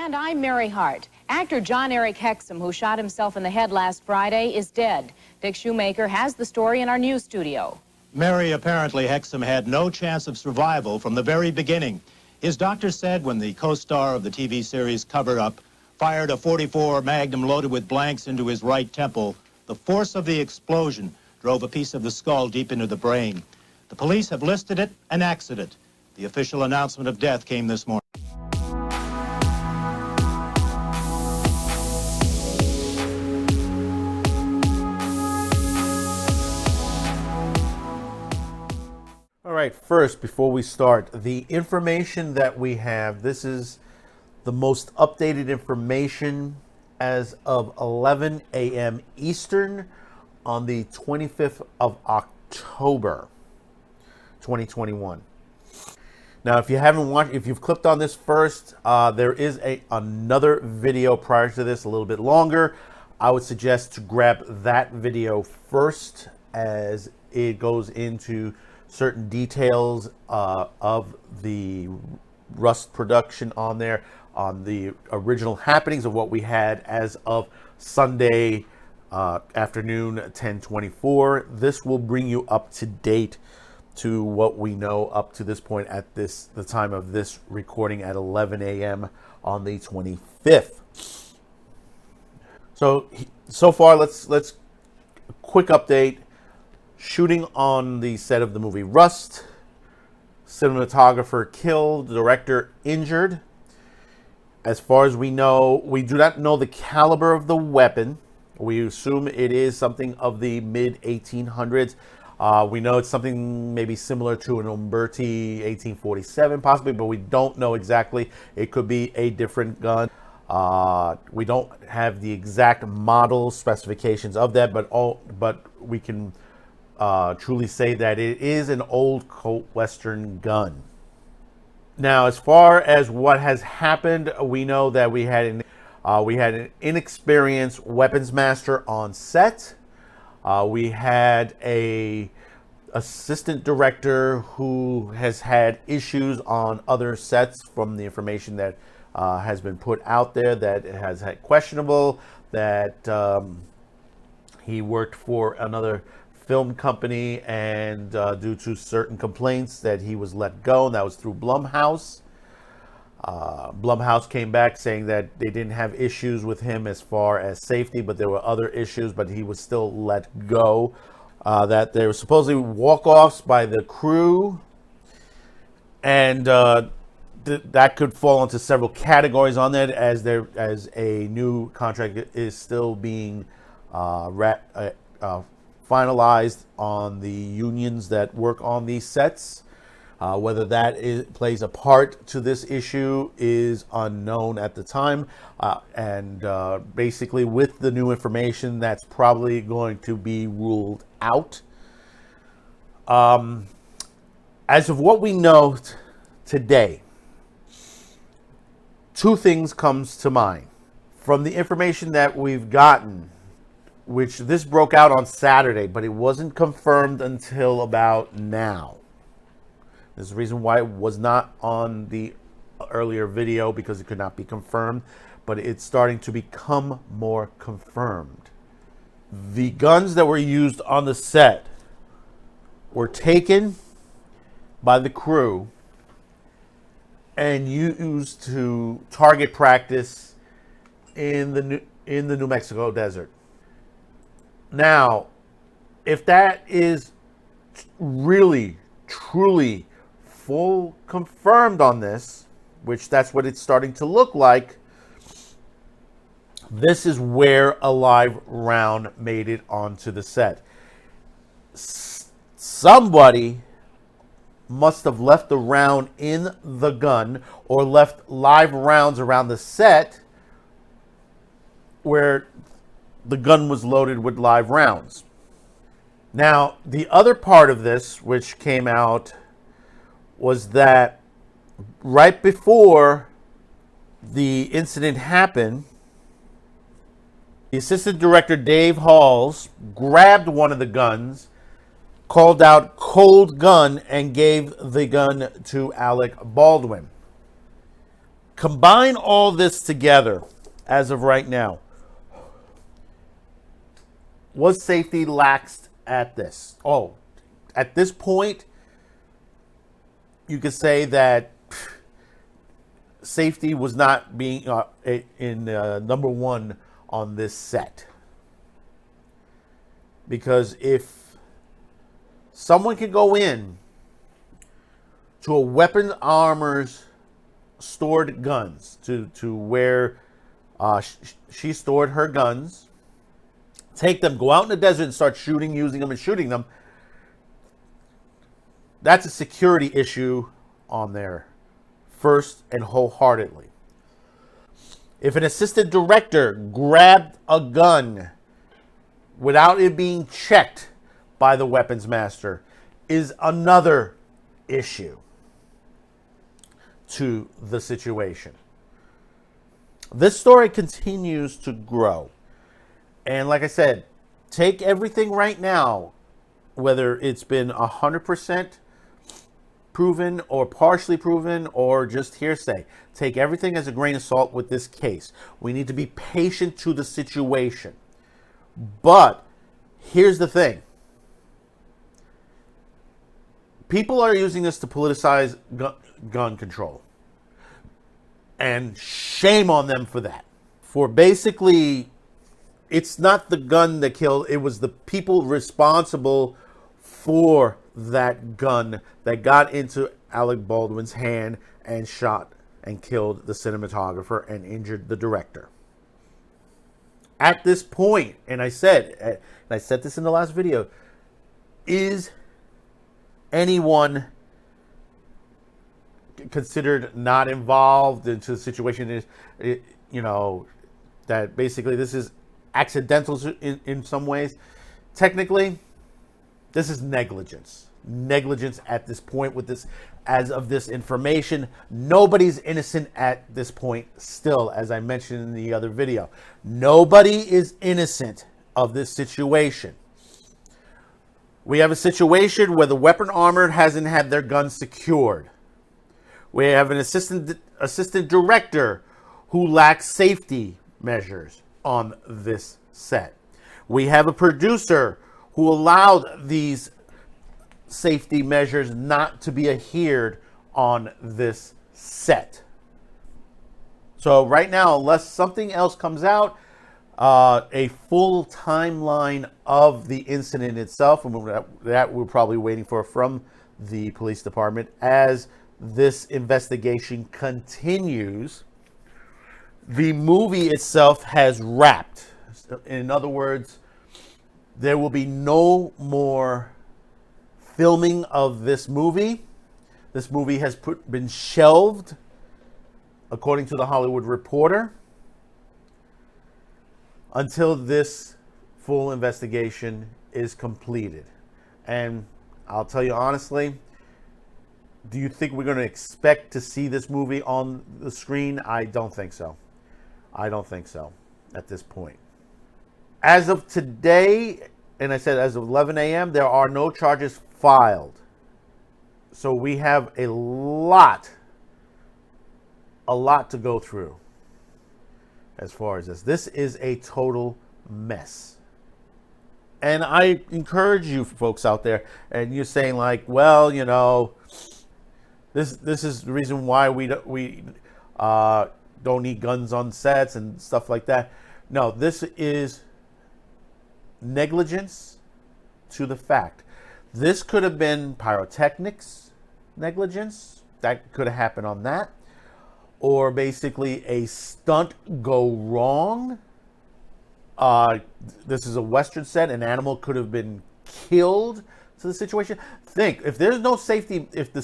And I'm Mary Hart. Actor John Eric Hexum, who shot himself in the head last Friday, is dead. Dick Shoemaker has the story in our news studio. Mary, apparently Hexum had no chance of survival from the very beginning. His doctor said when the co-star of the TV series Cover Up fired a .44 Magnum loaded with blanks into his right temple, the force of the explosion drove a piece of the skull deep into the brain. The police have listed it an accident. The official announcement of death came this morning. All right, first, before we start, the information that we have, this is the most updated information as of 11 a.m. Eastern on the 25th of October, 2021. Now, if you haven't watched, if you've clicked on this first, there is another video prior to this, a little bit longer. I would suggest to grab that video first, as it goes into certain details of the Rust production on there, on the original happenings of what we had as of Sunday afternoon, 10:24. This will bring you up to date to what we know up to this point at the time of this recording at 11 a.m. on the 25th. So far, let's quick update. Shooting on the set of the movie Rust. Cinematographer killed, director injured. As far as we know, we do not know the caliber of the weapon. We assume it is something of the mid-1800s. We know it's something maybe similar to an Umberti 1847 possibly, but we don't know exactly. It could be a different gun. We don't have the exact model specifications of that, but we can truly say that it is an old Colt Western gun. Now, as far as what has happened, we know that we had an inexperienced weapons master on set. We had a assistant director who has had issues on other sets from the information that has been put out there, that has had questionable, that he worked for another film company, and due to certain complaints that he was let go, and that was through Blumhouse. Blumhouse came back saying that they didn't have issues with him as far as safety, but there were other issues, but he was still let go. That there were supposedly walk-offs by the crew, and that could fall into several categories on that, as a new contract is still being finalized on the unions that work on these sets. Whether that plays a part to this issue is unknown at the time. And basically, with the new information, that's probably going to be ruled out. As of what we know today, two things comes to mind. From the information that we've gotten, which this broke out on Saturday, but it wasn't confirmed until about now. There's a reason why it was not on the earlier video, because it could not be confirmed, but it's starting to become more confirmed. The guns that were used on the set were taken by the crew and used to target practice in the New Mexico desert. Now, if that is really, truly full confirmed on this, which that's what it's starting to look like, this is where a live round made it onto the set. Somebody must have left the round in the gun, or left live rounds around the set where the gun was loaded with live rounds. Now, the other part of this, which came out, was that right before the incident happened, the assistant director, Dave Halls, grabbed one of the guns, called out "cold gun," and gave the gun to Alec Baldwin. Combine all this together as of right now. Was safety laxed at this? Oh, at this point, you could say that safety was not being in number one on this set. Because if someone can go in to a weapons armor's stored guns, to where she stored her guns, take them, go out in the desert and start using them and shooting them, that's a security issue on there, first and wholeheartedly. If an assistant director grabbed a gun without it being checked by the weapons master, is another issue to the situation. This story continues to grow. And like I said, take everything right now, whether it's been 100% proven or partially proven or just hearsay. Take everything as a grain of salt with this case. We need to be patient to the situation. But here's the thing. People are using this to politicize gun control. And shame on them for that. For basically, it's not the gun that killed, it was the people responsible for that gun that got into Alec Baldwin's hand and shot and killed the cinematographer and injured the director. At this point, and I said this in the last video, is anyone considered not involved into the situation? That basically this is accidental in some ways. Technically, this is negligence. Negligence at this point with this, as of this information. Nobody's innocent at this point still, as I mentioned in the other video. Nobody is innocent of this situation. We have a situation where the weapon armor hasn't had their guns secured. We have an assistant director who lacks safety measures on this set. We have a producer who allowed these safety measures not to be adhered on this set. So right now, unless something else comes out, a full timeline of the incident itself, and that we're probably waiting for from the police department as this investigation continues. The movie itself has wrapped. In other words, there will be no more filming of this movie. This movie has been shelved, according to the Hollywood Reporter, until this full investigation is completed. And I'll tell you honestly, do you think we're going to expect to see this movie on the screen? I don't think so. I don't think so at this point. As of today, and I said as of 11 a.m., there are no charges filed. So we have a lot to go through as far as this. This is a total mess. And I encourage you folks out there, and you're saying like, well, this is the reason why we don't need guns on sets and stuff like that. No, this is negligence to the fact. This could have been pyrotechnics negligence. That could have happened on that. Or basically a stunt go wrong. This is a Western set. An animal could have been killed to the situation. Think, if there's no safety, if the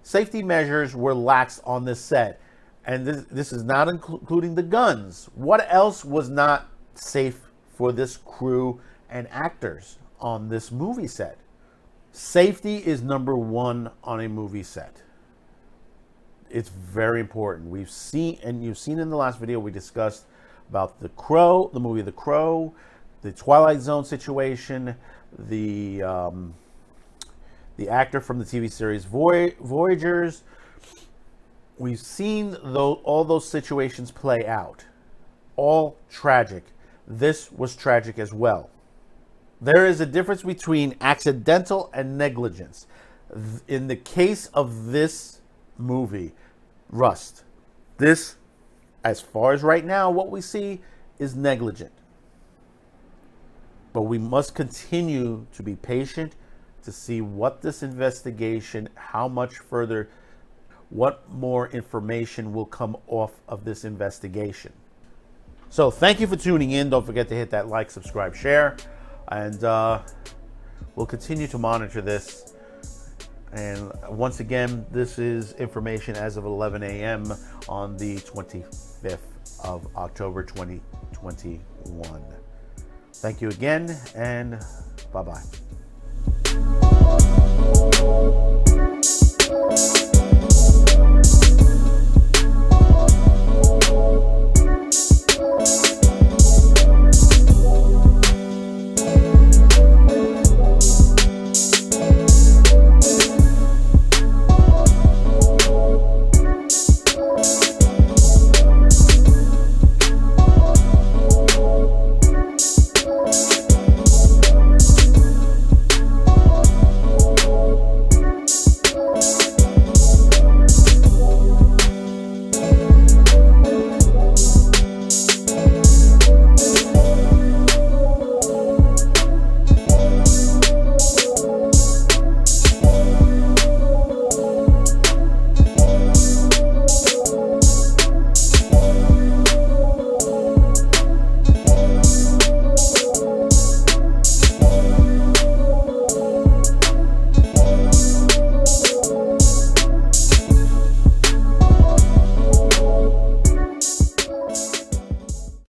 safety measures were lax on this set, and this is not including the guns, what else was not safe for this crew and actors on this movie set? Safety is number one on a movie set. It's very important. We've seen, and you've seen in the last video, we discussed about The Crow, the movie The Crow, the Twilight Zone situation, the actor from the TV series Voyagers, We've seen all those situations play out. All tragic. This was tragic as well. There is a difference between accidental and negligence. In the case of this movie, Rust, this, as far as right now, what we see is negligent. But we must continue to be patient to see what this investigation, how much further, what more information will come off of this investigation. So thank you for tuning in. Don't forget to hit that like, subscribe, share, and we'll continue to monitor this. And once again, this is information as of 11 a.m. on the 25th of October 2021. Thank you again, and bye-bye.